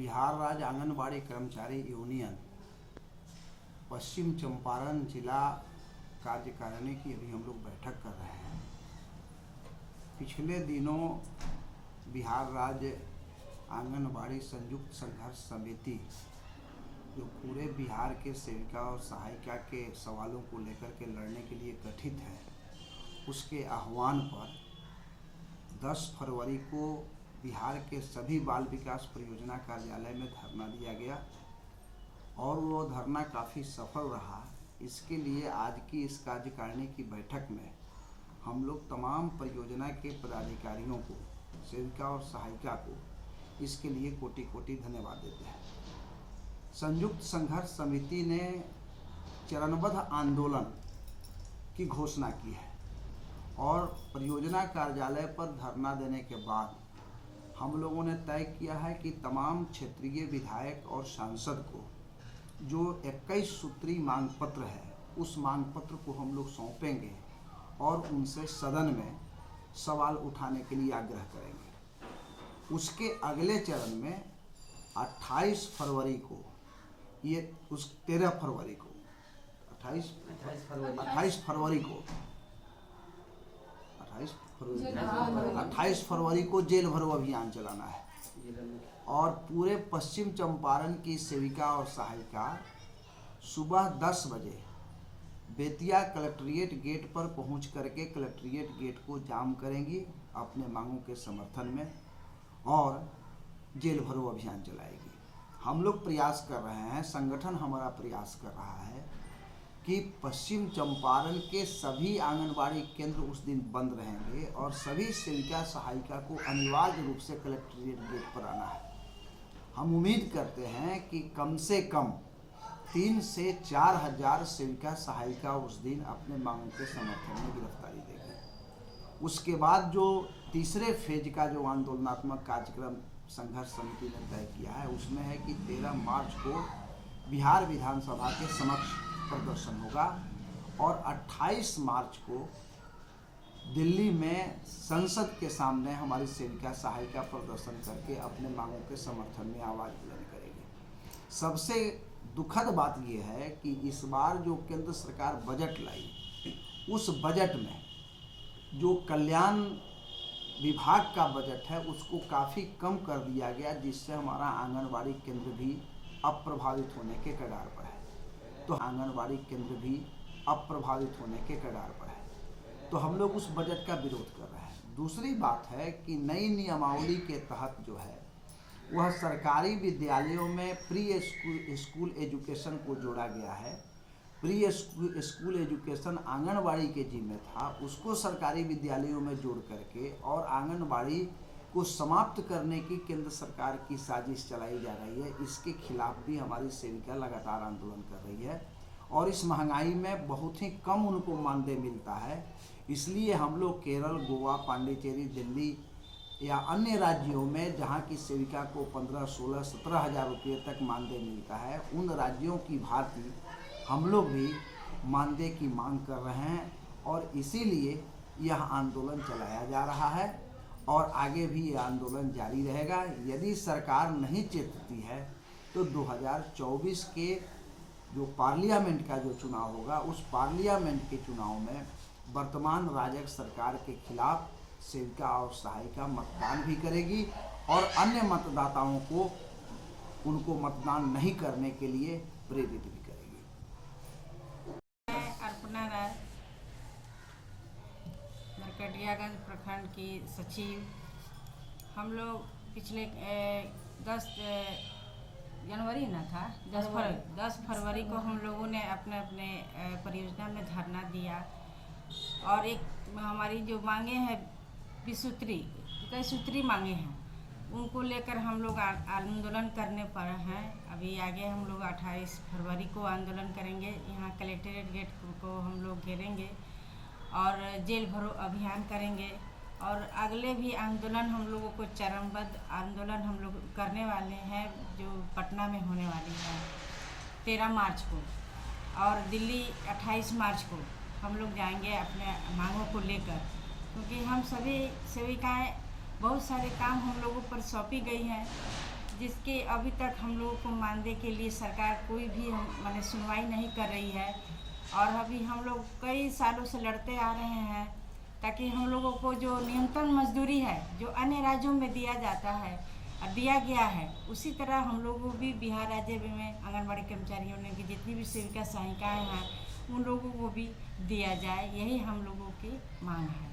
बिहार राज्य आंगनबाड़ी कर्मचारी यूनियन पश्चिम चंपारण जिला कार्यकारिणी की अभी हम लोग बैठक कर रहे हैं। पिछले दिनों बिहार राज्य आंगनबाड़ी संयुक्त संघर्ष समिति जो पूरे बिहार के सेविका और सहायिका के सवालों को लेकर के लड़ने के लिए गठित है, उसके आह्वान पर 10 फरवरी को बिहार के सभी बाल विकास परियोजना कार्यालय में धरना दिया गया और वो धरना काफ़ी सफल रहा। इसके लिए आज की इस कार्यकारिणी की बैठक में हम लोग तमाम परियोजना के पदाधिकारियों को, सेविका और सहायिका को इसके लिए कोटि कोटि धन्यवाद देते हैं। संयुक्त संघर्ष समिति ने चरणबद्ध आंदोलन की घोषणा की है और परियोजना कार्यालय पर धरना देने के बाद हम लोगों ने तय किया है कि तमाम क्षेत्रीय विधायक और सांसद को जो 21 सूत्री मांग पत्र है, उस मांग पत्र को हम लोग सौंपेंगे और उनसे सदन में सवाल उठाने के लिए आग्रह करेंगे। उसके अगले चरण में 28 फरवरी को, ये उस 13 फरवरी को 28 फरवरी को जेल भरो अभियान चलाना है और पूरे पश्चिम चंपारण की सेविका और सहायिका सुबह 10 बजे बेतिया कलेक्ट्रेट गेट पर पहुंच करके कलेक्ट्रेट गेट को जाम करेंगी अपने मांगों के समर्थन में और जेल भरो अभियान चलाएगी। हम लोग प्रयास कर रहे हैं, संगठन हमारा प्रयास कर रहा है कि पश्चिम चंपारण के सभी आंगनबाड़ी केंद्र उस दिन बंद रहेंगे और सभी सेविका सहायिका को अनिवार्य रूप से कलेक्ट्रेट गेट पर आना है। हम उम्मीद करते हैं कि कम से कम 3 से 4 हज़ार सेविका सहायिका उस दिन अपने मांगों के समर्थन में गिरफ्तारी देगी। उसके बाद जो तीसरे फेज का जो आंदोलनात्मक कार्यक्रम संघर्ष समिति ने तय किया है, उसमें है कि 13 मार्च को बिहार विधानसभा के समक्ष प्रदर्शन होगा और 28 मार्च को दिल्ली में संसद के सामने हमारी सेविका सहायिका प्रदर्शन करके अपने मांगों के समर्थन में आवाज़ बुलंद करेगी। सबसे दुखद बात यह है कि इस बार जो केंद्र सरकार बजट लाई, उस बजट में जो कल्याण विभाग का बजट है उसको काफ़ी कम कर दिया गया, जिससे हमारा आंगनबाड़ी केंद्र भी अप्रभावित होने के कगार पर है। तो आंगनबाड़ी केंद्र भी अप्रभावित होने के कगार पर है, तो हम लोग उस बजट का विरोध कर रहे हैं। दूसरी बात है कि नई नियमावली के तहत जो है वह सरकारी विद्यालयों में प्री स्कूल एजुकेशन को जोड़ा गया है। प्री स्कूल एजुकेशन आंगनबाड़ी के जिम्मे था, उसको सरकारी विद्यालयों में जोड़ करके और आंगनबाड़ी को समाप्त करने की केंद्र सरकार की साजिश चलाई जा रही है। इसके खिलाफ भी हमारी सेविका लगातार आंदोलन कर रही है और इस महंगाई में बहुत ही कम उनको मानदेय मिलता है। इसलिए हम लोग केरल, गोवा, पांडिचेरी, दिल्ली या अन्य राज्यों में जहां की सेविका को 15, 16, 17 हज़ार रुपये तक मानदेय मिलता है, उन राज्यों की भांति हम लोग भी मानदेय की मांग कर रहे हैं और इसीलिए यह आंदोलन चलाया जा रहा है और आगे भी ये आंदोलन जारी रहेगा। यदि सरकार नहीं चेतती है तो 2024 के जो पार्लियामेंट का जो चुनाव होगा, उस पार्लियामेंट के चुनाव में वर्तमान राजग सरकार के खिलाफ सेविका और सहायिका मतदान भी करेगी और अन्य मतदाताओं को उनको मतदान नहीं करने के लिए प्रेरित भी करेगी। अर्पणा राय, नरकटियागंज प्रखंड की सचिव। हम लोग पिछले 10 जनवरी ना था 10 फरवरी को हम लोगों ने अपने अपने परियोजना में धरना दिया और एक हमारी जो मांगे हैं 20 सूत्री मांगे हैं, उनको लेकर हम लोग आंदोलन करने पर हैं। अभी आगे हम लोग 28 फरवरी को आंदोलन करेंगे। यहाँ कलेक्ट्रेट गेट को हम लोग घेरेंगे और जेल भरो अभियान करेंगे और अगले भी आंदोलन हम लोगों को चरणबद्ध आंदोलन हम लोग करने वाले हैं, जो पटना में होने वाली है 13 मार्च को और दिल्ली 28 मार्च को हम लोग जाएंगे अपने मांगों को लेकर, क्योंकि हम सभी सेविकाएं बहुत सारे काम हम लोगों पर सौंपी गई हैं जिसके अभी तक हम लोगों को मानदेय के लिए सरकार कोई भी माने सुनवाई नहीं कर रही है। और अभी हम लोग कई सालों से लड़ते आ रहे हैं ताकि हम लोगों को जो न्यूनतम मजदूरी है जो अन्य राज्यों में दिया जाता है और दिया गया है, उसी तरह हम लोगों को भी बिहार राज्य में आंगनबाड़ी कर्मचारियों ने की जितनी भी सेविका सहायिकाएँ हैं उन लोगों को भी दिया जाए, यही हम लोगों की मांग है।